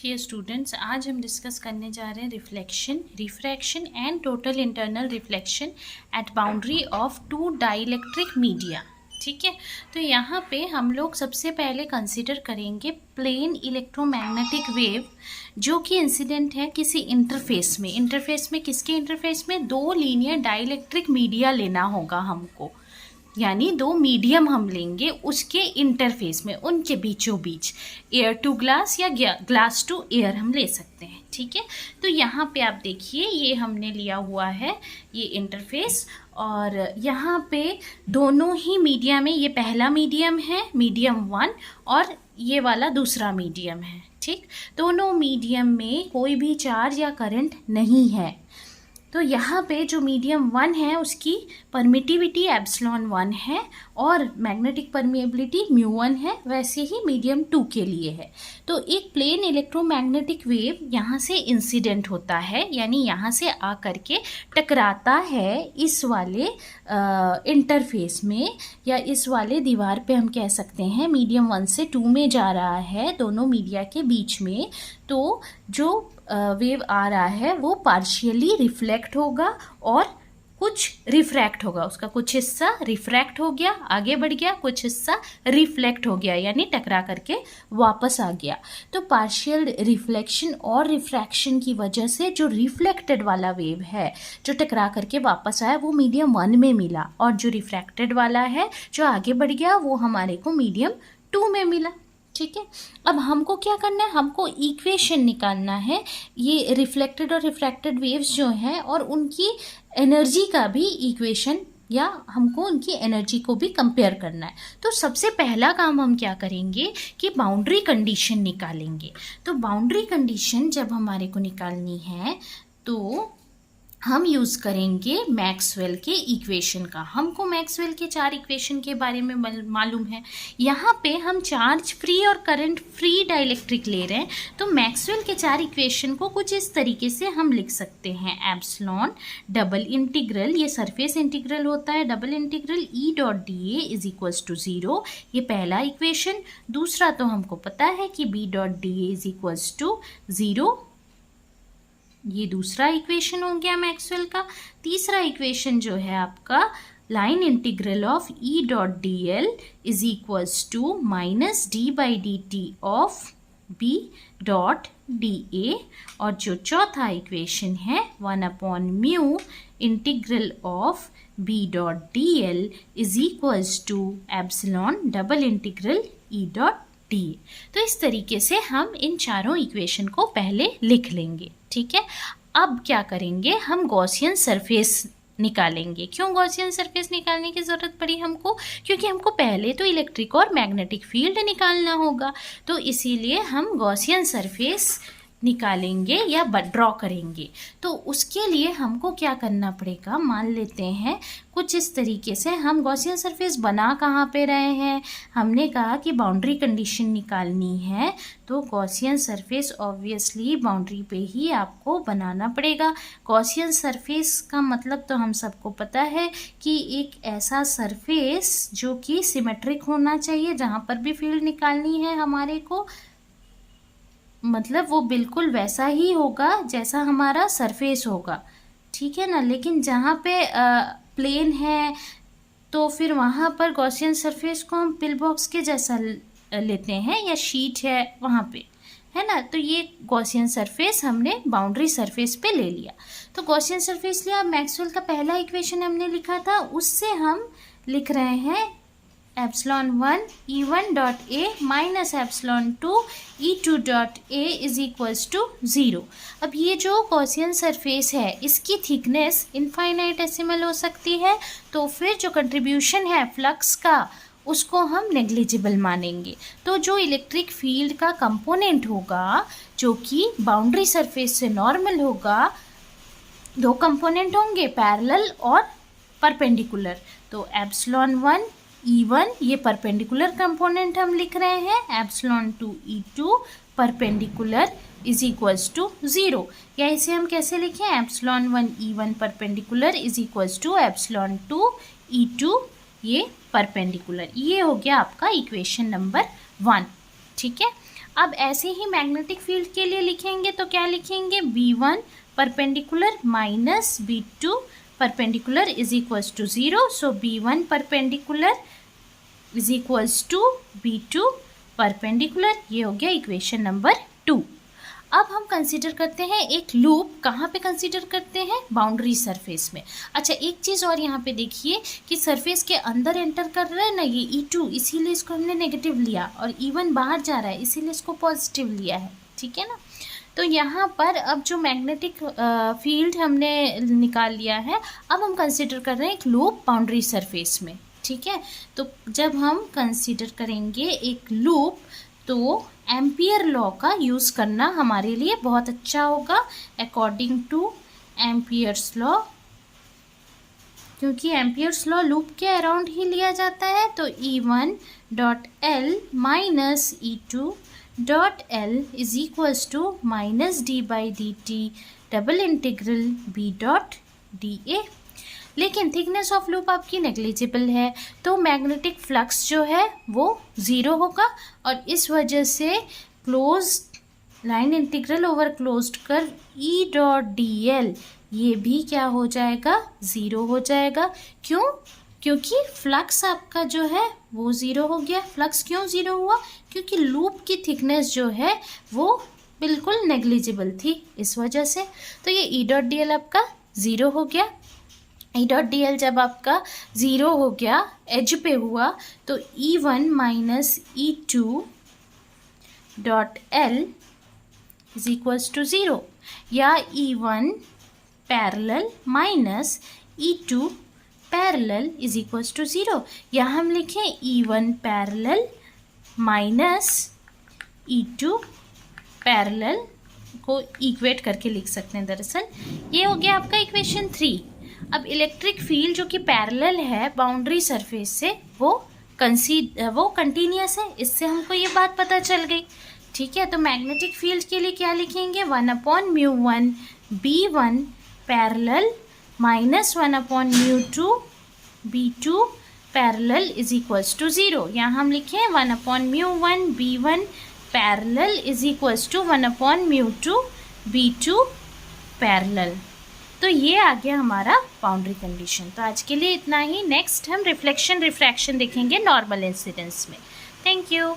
Dear students, आज हम discuss करने जा रहे हैं reflection, refraction and total internal reflection at boundary of two dielectric media. ठीक है, तो यहाँ पे हम लोग सबसे पहले कंसिडर करेंगे प्लेन इलेक्ट्रोमैग्नेटिक वेव जो कि इंसिडेंट है किसी इंटरफेस में। इंटरफेस में किसके इंटरफेस में? दो लीनियर डाइलेक्ट्रिक मीडिया लेना होगा हमको, यानी दो मीडियम हम लेंगे उसके इंटरफेस में, उनके बीचों बीच एयर टू ग्लास या ग्लास टू एयर हम ले सकते हैं। ठीक है, तो यहाँ पे आप देखिए ये हमने लिया हुआ है ये इंटरफेस, और यहाँ पे दोनों ही मीडिया में, ये पहला मीडियम है मीडियम 1 और ये वाला दूसरा मीडियम है। ठीक, दोनों मीडियम में कोई भी चार्ज या करंट नहीं है। तो यहाँ पे जो मीडियम 1 है उसकी परमिटिविटी एप्सिलॉन 1 है और मैग्नेटिक परमिएबिलिटी μ1 है, वैसे ही मीडियम 2 के लिए है। तो एक प्लेन इलेक्ट्रोमैग्नेटिक वेव यहाँ से इंसिडेंट होता है, यानी यहाँ से आ करके टकराता है इस वाले इंटरफेस में, या इस वाले दीवार पे हम कह सकते हैं मीडियम 1 से 2 में जा रहा है, दोनों मीडिया के बीच में। तो जो वेव आ रहा है वो पार्शियली रिफ्लेक्ट होगा और कुछ रिफ्रैक्ट होगा, उसका कुछ हिस्सा रिफ्रैक्ट हो गया, आगे बढ़ गया, कुछ हिस्सा रिफ्लेक्ट हो गया, यानी टकरा करके वापस आ गया। तो पार्शियल रिफ्लेक्शन और रिफ्रैक्शन की वजह से जो रिफ्लेक्टेड वाला वेव है जो टकरा करके वापस आया वो मीडियम 1 में मिला, और जो रिफ्रैक्टेड वाला है जो आगे बढ़ गया वो हमारे को मीडियम 2 में मिला। ठीक है, अब हमको क्या करना है, हमको इक्वेशन निकालना है ये रिफ्लेक्टेड और रिफ्रैक्टेड वेव्स जो हैं और उनकी एनर्जी का भी इक्वेशन, या हमको उनकी एनर्जी को भी कंपेयर करना है। तो सबसे पहला काम हम क्या करेंगे कि बाउंड्री कंडीशन निकालेंगे। तो बाउंड्री कंडीशन जब हमारे को निकालनी है तो हम यूज़ करेंगे मैक्सवेल के इक्वेशन का। हमको मैक्सवेल के 4 इक्वेशन के बारे में मालूम है। यहाँ पे हम चार्ज फ्री और करंट फ्री डाइलेक्ट्रिक ले रहे हैं, तो मैक्सवेल के 4 इक्वेशन को कुछ इस तरीके से हम लिख सकते हैं। एप्सिलॉन डबल इंटीग्रल, ये सरफेस इंटीग्रल होता है, double integral E dot D A is equals to 0, ये पहला इक्वेशन। दूसरा तो हमको पता है कि B dot D A is equals to 0, ये दूसरा इक्वेशन हो गया मैक्सवेल का। तीसरा इक्वेशन जो है आपका line integral of E dot D L is equals to minus D by D T of B dot D A, और जो चौथा इक्वेशन है 1/μ integral of B dot D L is equals to epsilon double integral E dot D. तो इस तरीके से हम इन चारों इक्वेशन को पहले लिख लेंगे। ठीक है, अब क्या करेंगे, हम गॉसियन सरफेस निकालेंगे। क्यों गॉसियन सरफेस निकालने की ज़रूरत पड़ी हमको? क्योंकि हमको पहले तो इलेक्ट्रिक और मैग्नेटिक फील्ड निकालना होगा, तो इसीलिए हम गॉसियन सरफेस निकालेंगे या ड्रॉ करेंगे। तो उसके लिए हमको क्या करना पड़ेगा, मान लेते हैं कुछ इस तरीके से। हम गॉसियन सरफेस बना कहाँ पे रहे हैं, हमने कहा कि बाउंड्री कंडीशन निकालनी है, तो गॉसियन सरफेस ऑब्वियसली बाउंड्री पे ही आपको बनाना पड़ेगा। गॉसियन सरफेस का मतलब तो हम सबको पता है कि एक ऐसा सरफेस जो कि सिमेट्रिक होना चाहिए, जहाँ पर भी फील्ड निकालनी है हमारे को, मतलब वो बिल्कुल वैसा ही होगा जैसा हमारा सरफेस होगा। ठीक है ना, लेकिन जहाँ पे प्लेन है तो फिर वहाँ पर गॉसियन सरफेस को हम पिल बॉक्स के जैसा लेते हैं, या शीट है वहाँ पे, है ना। तो ये गॉसियन सरफेस हमने बाउंड्री सरफेस पे ले लिया। तो गॉसियन सरफेस लिया, मैक्सवेल का पहला इक्वेशन हमने लिखा था, उससे हम लिख रहे हैं epsilon 1 E1 dot A minus epsilon 2 E2 dot A is equals to 0। अब ये जो गॉसियन सरफेस है इसकी थिकनेस इनफाइनाइटेसिमल हो सकती है, तो फिर जो कंट्रीब्यूशन है फ्लक्स का उसको हम नेग्लिजिबल मानेंगे। तो जो इलेक्ट्रिक फील्ड का कंपोनेंट होगा जो कि बाउंड्री सरफेस से नॉर्मल होगा, दो कंपोनेंट होंगे पैरेलल और परपेंडिकुलर। तो एप्सिलॉन 1 E1 ये परपेंडिकुलर कंपोनेंट हम लिख रहे हैं, epsilon 2 E2 perpendicular is equals to 0, या इसे हम कैसे लिखें, epsilon 1 E1 perpendicular is equals to epsilon 2 E2 ये परपेंडिकुलर। ये हो गया आपका इक्वेशन नंबर 1। ठीक है, अब ऐसे ही मैग्नेटिक फील्ड के लिए लिखेंगे तो क्या लिखेंगे, V1 perpendicular minus V2 perpendicular is equals to 0. So B1 perpendicular is equals to B2 perpendicular. ये हो गया इक्वेशन नंबर 2. अब हम कंसीडर करते हैं एक लूप. कहाँ पे कंसीडर करते हैं, बाउंड्री सरफेस में. अच्छा, एक चीज़ और यहाँ पे देखिए कि सरफेस के अंदर एंटर कर रहा है ना ये E2, इसीलिए इसको हमने नेगेटिव लिया, और E1 बाहर जा रहा है इसीलिए इसको पॉजिटिव लिया है. ठीक है ना. तो यहाँ पर अब जो मैग्नेटिक फील्ड हमने निकाल लिया है, अब हम कंसीडर कर रहे हैं एक लूप बाउंड्री सरफेस में. ठीक है. तो जब हम कंसीडर करेंगे एक लूप तो एम्पियर लॉ का यूज़ करना हमारे लिए बहुत अच्छा होगा अकॉर्डिंग टू एम्पियर्स लॉ, क्योंकि एम्पियर्स लॉ लूप के अराउंड ही लिया जाता है. तो E1 dot L minus E2 dot L is equals to minus d/dt double integral B dot dA. लेकिन थिकनेस ऑफ लूप आपकी नेग्लिजिबल है, तो मैग्नेटिक फ्लक्स जो है वो 0 होगा, और इस वजह से close line integral over closed कर E डॉट dl ये भी क्या हो जाएगा, 0 हो जाएगा. क्यों, क्योंकि फ्लक्स आपका जो है वो 0 हो गया. फ्लक्स क्यों 0 हुआ, क्योंकि लूप की थिकनेस जो है वो बिल्कुल नेग्लिजिबल थी इस वजह से. तो ये E डॉट dl आपका 0 हो गया. E डॉट dl जब आपका 0 हो गया, एज पे हुआ, तो E1 minus E2 dot L is equals to 0, या E1 parallel minus E2 parallel is equals to 0, या हम लिखें E1 parallel minus E2 parallel को इक्वेट करके लिख सकते हैं. दरअसल ये हो गया आपका इक्वेशन 3. अब इलेक्ट्रिक फील्ड जो कि पैरेलल है बाउंड्री सरफेस से वो कंटिन्यूस है, इससे हमको ये बात पता चल गई. ठीक है. तो मैग्नेटिक फील्ड के लिए क्या लिखेंगे, 1/μ1 B1 parallel minus 1/μ2 B2 parallel is equals to 0. यहाँ हम लिखें 1/μ1 B1 parallel is equals to 1/μ2 B2 parallel. तो ये आ गया हमारा बाउंड्री कंडीशन. तो आज के लिए इतना ही. नेक्स्ट हम रिफ्लेक्शन रिफ्रैक्शन देखेंगे नॉर्मल इंसिडेंस में. Thank you.